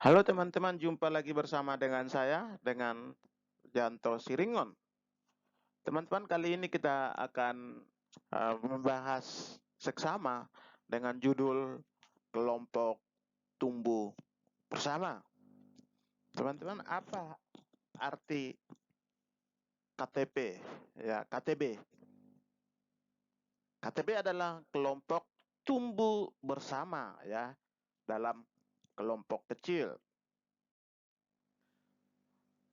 Halo teman-teman, jumpa lagi bersama dengan saya, dengan Janto Siringon. Teman-teman, kali ini kita akan membahas seksama dengan judul kelompok tumbuh bersama. Teman-teman, apa arti KTP? Ya, KTB. KTB adalah kelompok tumbuh bersama ya, dalam kelompok kecil.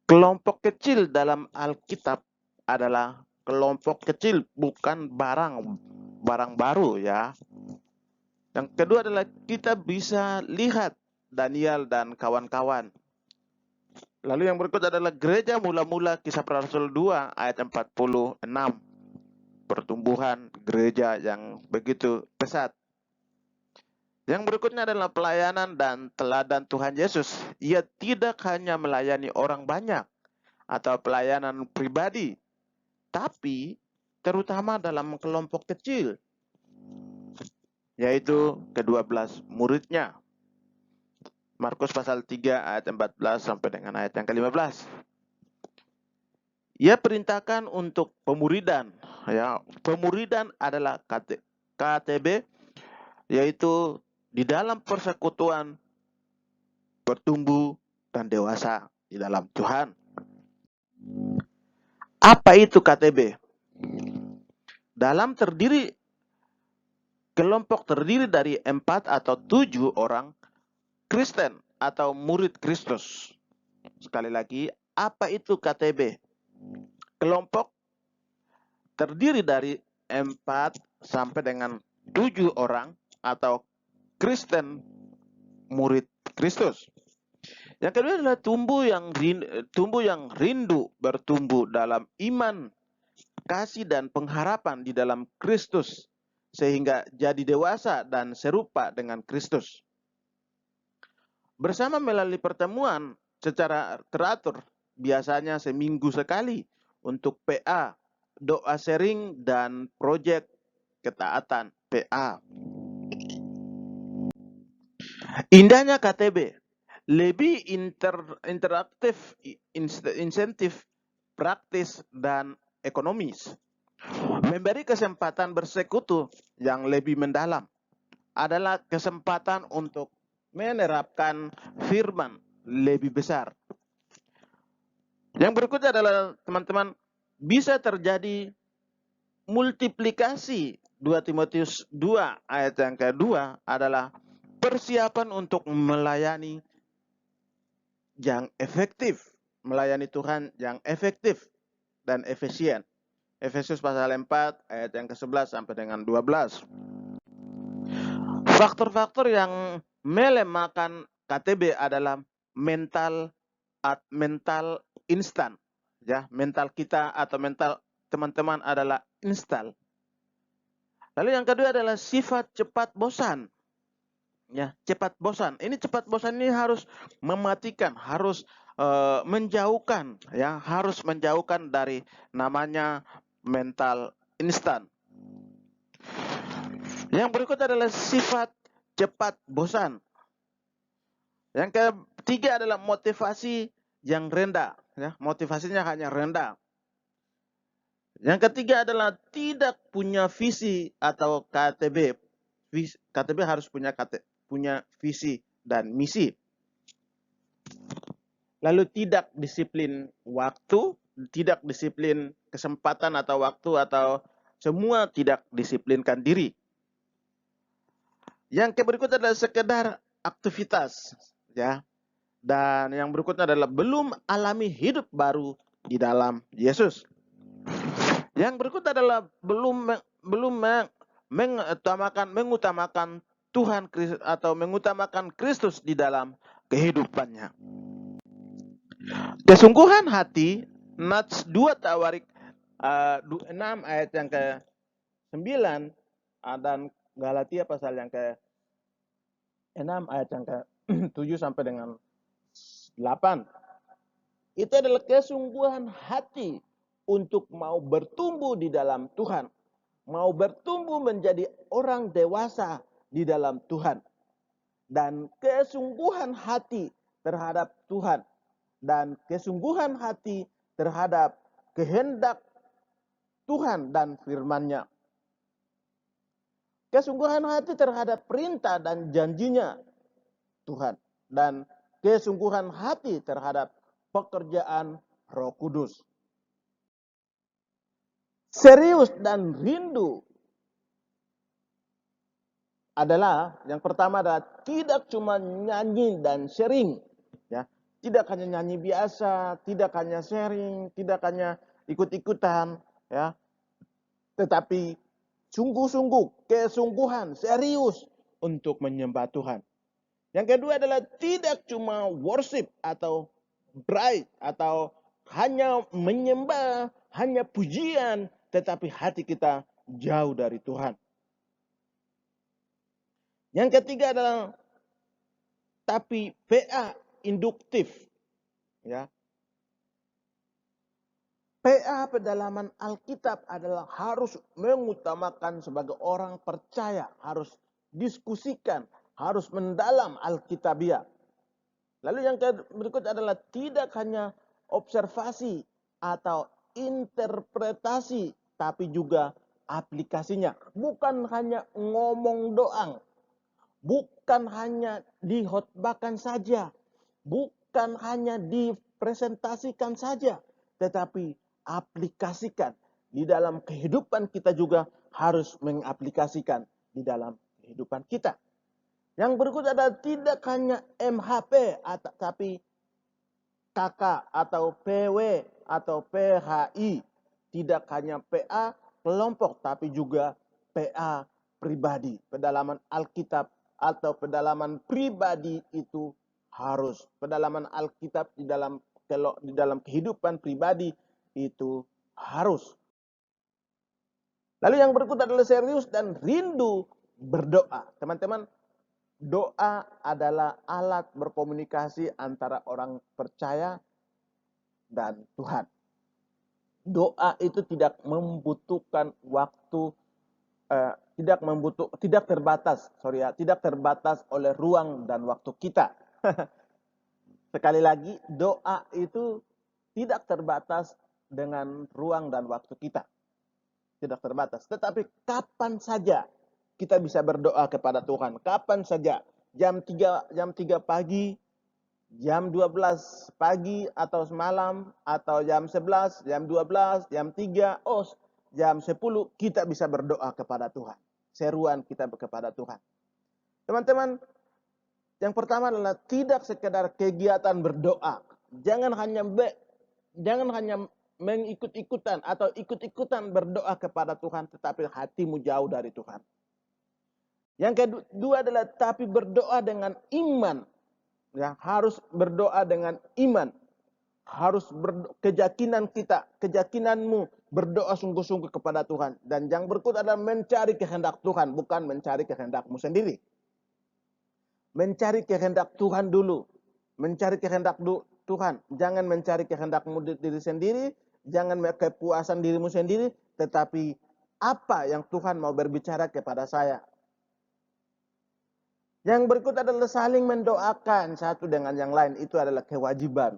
Kelompok kecil dalam Alkitab adalah kelompok kecil, bukan barang baru ya. Yang kedua adalah kita bisa lihat Daniel dan kawan-kawan. Lalu yang berikut adalah gereja mula-mula, Kisah Para Rasul 2 ayat 46. Pertumbuhan gereja yang begitu pesat. Yang berikutnya adalah pelayanan dan teladan Tuhan Yesus. Ia tidak hanya melayani orang banyak atau pelayanan pribadi, tapi terutama dalam kelompok kecil, yaitu ke-12 muridnya. Markus pasal 3 ayat 14 sampai dengan ayat yang ke-15. Ia perintahkan untuk pemuridan. Ya, pemuridan adalah KTB, yaitu di dalam persekutuan bertumbuh dan dewasa di dalam Tuhan. Apa itu KTB? Kelompok terdiri dari 4 atau 7 orang Kristen atau murid Kristus. Sekali lagi, apa itu KTB? Kelompok terdiri dari 4 sampai dengan 7 orang atau Kristen murid Kristus. Yang kedua adalah tumbuh yang rindu bertumbuh dalam iman, kasih dan pengharapan di dalam Kristus, sehingga jadi dewasa dan serupa dengan Kristus. Bersama melalui pertemuan secara teratur, biasanya seminggu sekali untuk PA, doa sharing, dan proyek ketaatan PA. Indahnya KTB, lebih interaktif, insentif, praktis, dan ekonomis. Memberi kesempatan bersekutu yang lebih mendalam adalah kesempatan untuk menerapkan firman lebih besar. Yang berikutnya adalah teman-teman, bisa terjadi multiplikasi. 2 Timotius 2 ayat yang kedua adalah persiapan untuk melayani yang efektif, melayani Tuhan yang efektif dan efisien. Efesus pasal 4 ayat yang ke-11 sampai dengan 12. Faktor-faktor yang melemahkan KTB adalah mental instan. Ya, mental kita atau mental teman-teman adalah instan. Lalu yang kedua adalah sifat cepat bosan. Ya, cepat bosan. Ini cepat bosan ini harus mematikan, harus menjauhkan, ya, harus menjauhkan dari namanya mental instan. Yang berikut adalah sifat cepat bosan. Yang ketiga adalah motivasi yang rendah, ya, motivasinya hanya rendah. Yang ketiga adalah tidak punya visi atau KTB. KTB harus punya visi dan misi. Lalu tidak disiplin waktu, tidak disiplin kesempatan atau waktu, atau semua tidak disiplinkan diri. Yang berikutnya adalah sekedar aktivitas, ya. Dan yang berikutnya adalah belum alami hidup baru di dalam Yesus. Yang berikutnya adalah belum mengutamakan Tuhan atau mengutamakan Kristus di dalam kehidupannya. Kesungguhan hati, Nats 2 Tawarik 6 ayat yang ke-9 dan Galatia pasal yang ke-6 ayat yang ke-7 sampai dengan 8. Itu adalah kesungguhan hati untuk mau bertumbuh di dalam Tuhan, mau bertumbuh menjadi orang dewasa di dalam Tuhan. Dan kesungguhan hati terhadap Tuhan dan kesungguhan hati terhadap kehendak Tuhan dan firman-Nya. Kesungguhan hati terhadap perintah dan janjinya Tuhan. Dan kesungguhan hati terhadap pekerjaan Roh Kudus. Serius dan rindu adalah, yang pertama adalah tidak cuma nyanyi dan sharing. Ya. Tidak hanya nyanyi biasa, tidak hanya sharing, tidak hanya ikut-ikutan. Ya. Tetapi sungguh-sungguh, kesungguhan, serius untuk menyembah Tuhan. Yang kedua adalah tidak cuma worship atau bright atau hanya menyembah, hanya pujian, tetapi hati kita jauh dari Tuhan. Yang ketiga adalah tapi PA induktif. Ya. PA pedalaman Alkitab adalah harus mengutamakan sebagai orang percaya, harus diskusikan, harus mendalam Alkitabiah. Lalu yang berikut adalah tidak hanya observasi atau interpretasi, tapi juga aplikasinya. Bukan hanya ngomong doang, bukan hanya dihotbahkan saja, bukan hanya dipresentasikan saja, tetapi aplikasikan di dalam kehidupan kita juga harus mengaplikasikan di dalam kehidupan kita. Yang berikut adalah tidak hanya MHP, tapi KK atau PW atau PHI. Tidak hanya PA kelompok, tapi juga PA pribadi. Pedalaman Alkitab atau pedalaman pribadi itu harus. Pedalaman Alkitab di dalam kehidupan pribadi itu harus. Lalu yang berikut adalah serius dan rindu berdoa. Teman-teman, doa adalah alat berkomunikasi antara orang percaya dan Tuhan. Doa itu tidak membutuhkan waktu, tidak terbatas oleh ruang dan waktu kita. Sekali lagi, doa itu tidak terbatas dengan ruang dan waktu kita. Tidak terbatas. Tetapi kapan saja kita bisa berdoa kepada Tuhan. Kapan saja. Jam 3 pagi, jam 12 pagi atau malam, atau jam 11, jam 12, jam 3, jam 10, kita bisa berdoa kepada Tuhan. Seruan kita kepada Tuhan. Teman-teman, yang pertama adalah tidak sekedar kegiatan berdoa. Jangan hanya mengikut-ikutan atau ikut-ikutan berdoa kepada Tuhan, tetapi hatimu jauh dari Tuhan. Yang kedua adalah tapi berdoa dengan iman. Ya, harus berdoa dengan iman. Harus keyakinanmu berdoa sungguh-sungguh kepada Tuhan. Dan yang berikut adalah mencari kehendak Tuhan, bukan mencari kehendakmu sendiri. Mencari kehendak Tuhan dulu. Mencari kehendak Tuhan. Jangan mencari kehendakmu diri sendiri. Jangan kepuasan dirimu sendiri. Tetapi apa yang Tuhan mau berbicara kepada saya. Yang berikut adalah saling mendoakan satu dengan yang lain. Itu adalah kewajiban.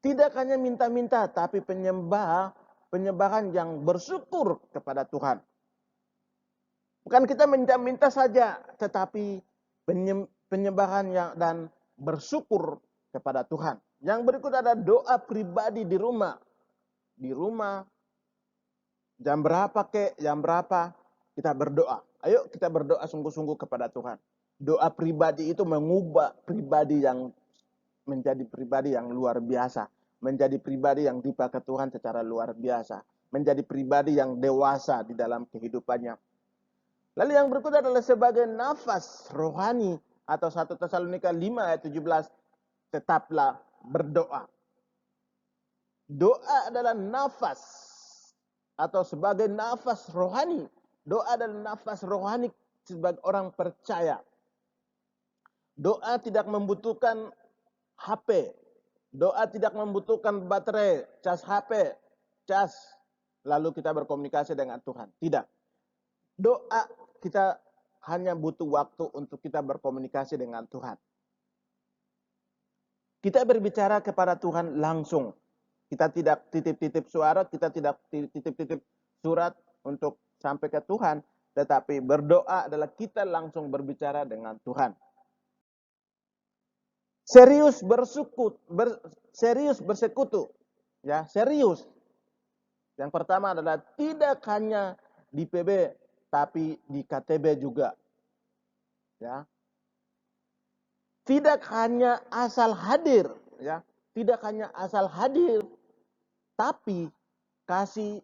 Tidak hanya minta-minta, tapi penyembahan yang bersyukur kepada Tuhan. Bukan kita minta-minta saja, tetapi penyembahan dan bersyukur kepada Tuhan. Yang berikut ada doa pribadi di rumah. Di rumah, jam berapa kita berdoa. Ayo kita berdoa sungguh-sungguh kepada Tuhan. Doa pribadi itu mengubah pribadi yang menjadi pribadi yang luar biasa. Menjadi pribadi yang dipakai Tuhan secara luar biasa. Menjadi pribadi yang dewasa di dalam kehidupannya. Lalu yang berikut adalah sebagai nafas rohani atau 1 Tesalonika 5 ayat 17, tetaplah berdoa. Doa adalah nafas atau sebagai nafas rohani. Doa adalah nafas rohani sebagai orang percaya. Doa tidak membutuhkan HP. Doa tidak membutuhkan baterai, cas HP, lalu kita berkomunikasi dengan Tuhan. Tidak. Doa kita hanya butuh waktu untuk kita berkomunikasi dengan Tuhan. Kita berbicara kepada Tuhan langsung. Kita tidak titip-titip suara, kita tidak titip-titip surat untuk sampai ke Tuhan. Tetapi berdoa adalah kita langsung berbicara dengan Tuhan. Serius bersekutu. Ya, serius. Yang pertama adalah tidak hanya di PB, tapi di KTB juga. Ya. Tidak hanya asal hadir, ya. Tidak hanya asal hadir, tapi kasih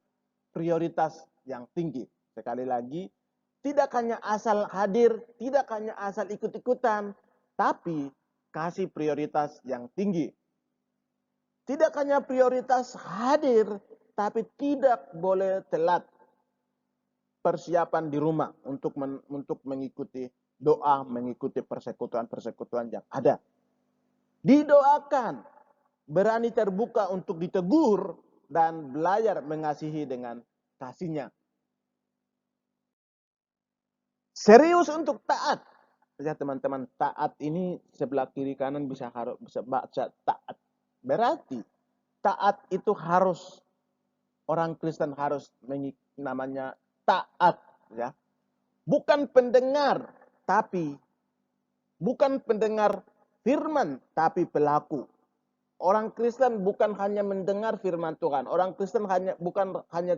prioritas yang tinggi. Sekali lagi, tidak hanya asal hadir, tidak hanya asal ikut-ikutan, tapi kasih prioritas yang tinggi. Tidak hanya prioritas hadir, tapi tidak boleh telat persiapan di rumah untuk mengikuti doa, mengikuti persekutuan-persekutuan yang ada. Didoakan, berani terbuka untuk ditegur, dan belajar mengasihi dengan kasihnya. Serius untuk taat. Ya teman-teman, taat ini sebelah kiri kanan bisa baca taat. Berarti taat itu harus, orang Kristen harus namanya taat, ya. Bukan pendengar firman, tapi pelaku. Orang Kristen bukan hanya mendengar firman Tuhan. Orang Kristen bukan hanya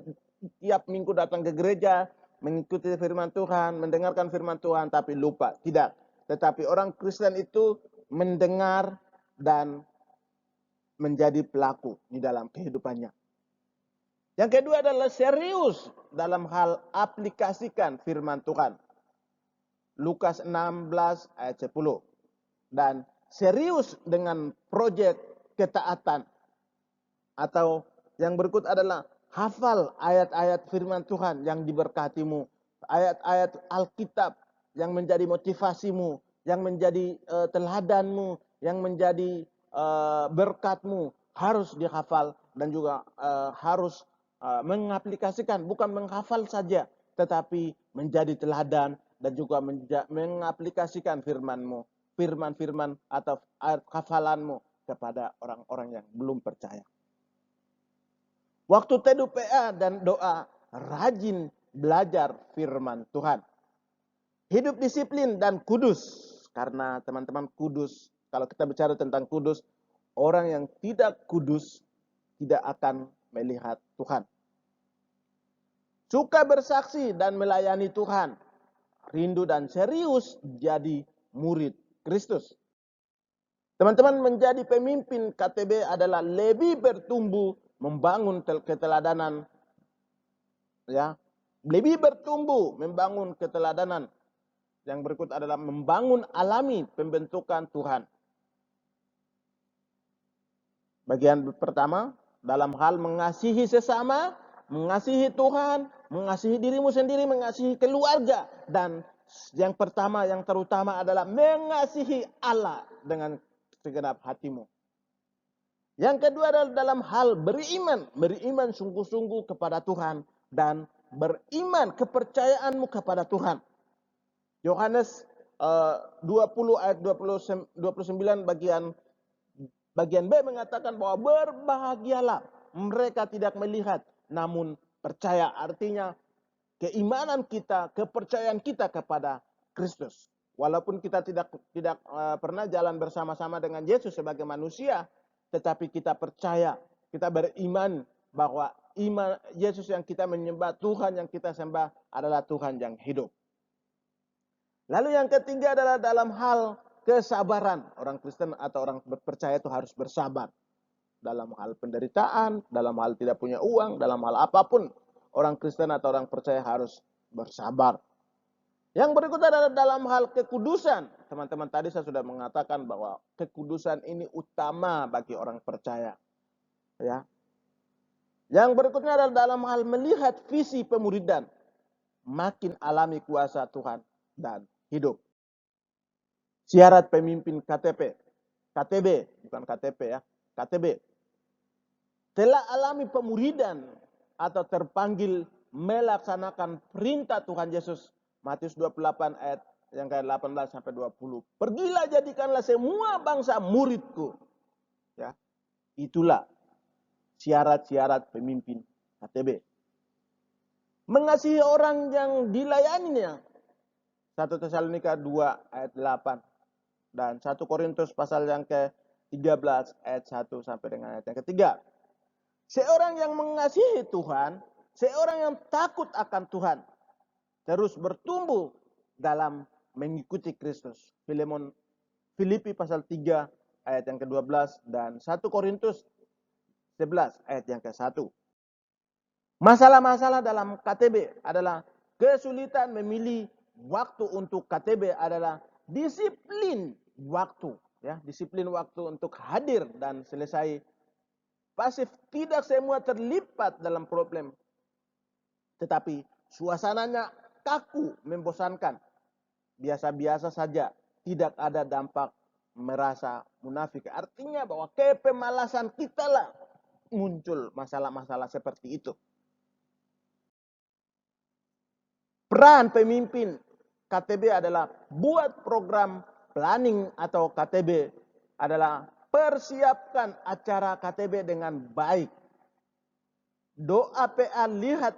tiap minggu datang ke gereja, mengikuti firman Tuhan, mendengarkan firman Tuhan, tapi lupa. Tidak. Tetapi orang Kristen itu mendengar dan menjadi pelaku di dalam kehidupannya. Yang kedua adalah serius dalam hal aplikasikan firman Tuhan. Lukas 16 ayat 10. Dan serius dengan proyek ketaatan. Atau yang berikut adalah hafal ayat-ayat firman Tuhan yang diberkatimu. Ayat-ayat Alkitab yang menjadi motivasimu, yang menjadi teladanmu, yang menjadi berkatmu. Harus dihafal dan juga harus mengaplikasikan. Bukan menghafal saja, tetapi menjadi teladan dan juga mengaplikasikan firman-Mu. Firman-firman atau hafalanmu kepada orang-orang yang belum percaya. Waktu teduh PA dan doa, rajin belajar firman Tuhan. Hidup disiplin dan kudus. Karena teman-teman kudus, kalau kita bicara tentang kudus, orang yang tidak kudus tidak akan melihat Tuhan. Suka bersaksi dan melayani Tuhan. Rindu dan serius jadi murid Kristus. Teman-teman, menjadi pemimpin KTB adalah lebih bertumbuh membangun keteladanan, ya. Lebih bertumbuh membangun keteladanan. Yang berikut adalah membangun alami pembentukan Tuhan. Bagian pertama, dalam hal mengasihi sesama, mengasihi Tuhan, mengasihi dirimu sendiri, mengasihi keluarga, dan yang pertama, yang terutama adalah mengasihi Allah dengan segenap hatimu. Yang kedua adalah dalam hal beriman sungguh-sungguh kepada Tuhan dan beriman kepercayaanmu kepada Tuhan. Yohanes 20 ayat 29 bagian B mengatakan bahwa berbahagialah mereka tidak melihat namun percaya. Artinya keimanan kita, kepercayaan kita kepada Kristus. Walaupun kita tidak pernah jalan bersama-sama dengan Yesus sebagai manusia, tetapi kita percaya, kita beriman bahwa iman Yesus yang kita menyembah, Tuhan yang kita sembah adalah Tuhan yang hidup. Lalu yang ketiga adalah dalam hal kesabaran. Orang Kristen atau orang percaya itu harus bersabar. Dalam hal penderitaan, dalam hal tidak punya uang, dalam hal apapun. Orang Kristen atau orang percaya harus bersabar. Yang berikutnya adalah dalam hal kekudusan. Teman-teman, tadi saya sudah mengatakan bahwa kekudusan ini utama bagi orang percaya. Ya. Yang berikutnya adalah dalam hal melihat visi pemuridan. Makin alami kuasa Tuhan dan hidup. Syarat pemimpin KTB, bukan KTP ya, KTB. Telah alami pemuridan atau terpanggil melaksanakan perintah Tuhan Yesus. Matius 28 ayat yang ke-18 sampai 20. Pergilah jadikanlah semua bangsa muridku. Ya, itulah syarat-syarat pemimpin KTB. Mengasihi orang yang dilayaninya. 1 Tesalonika 2 ayat 8 dan 1 Korintus pasal yang ke-13 ayat 1 sampai dengan ayat yang ketiga. Seorang yang mengasihi Tuhan, seorang yang takut akan Tuhan, terus bertumbuh dalam mengikuti Kristus. Filipi pasal 3 ayat yang ke-12 dan 1 Korintus 11 ayat yang ke-1. Masalah-masalah dalam KTB adalah kesulitan memilih waktu untuk KTB adalah disiplin waktu, ya, disiplin waktu untuk hadir dan selesai pasif. Tidak semua terlibat dalam problem, tetapi suasananya kaku, membosankan, biasa-biasa saja, tidak ada dampak merasa munafik. Artinya bahwa kepemalasan kita lah muncul masalah-masalah seperti itu. Peran pemimpin KTB adalah buat program planning atau KTB adalah persiapkan acara KTB dengan baik. Doa PA, lihat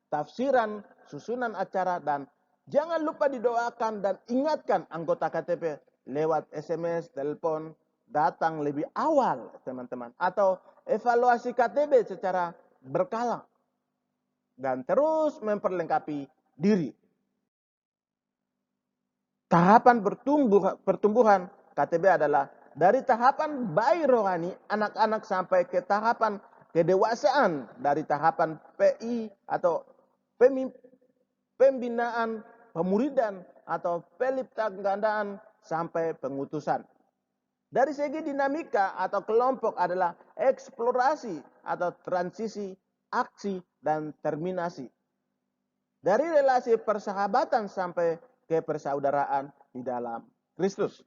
tafsiran, susunan acara, dan jangan lupa didoakan dan ingatkan anggota KTB lewat SMS, telepon, datang lebih awal teman-teman. Atau evaluasi KTB secara berkala. Dan terus memperlengkapi diri. Tahapan pertumbuhan KTB adalah dari tahapan bayi rohani anak-anak sampai ke tahapan kedewasaan, dari tahapan PI atau pembinaan, pemuridan atau peliptagandaan sampai pengutusan. Dari segi dinamika atau kelompok adalah eksplorasi atau transisi, aksi, dan terminasi. Dari relasi persahabatan sampai ke persaudaraan di dalam Kristus.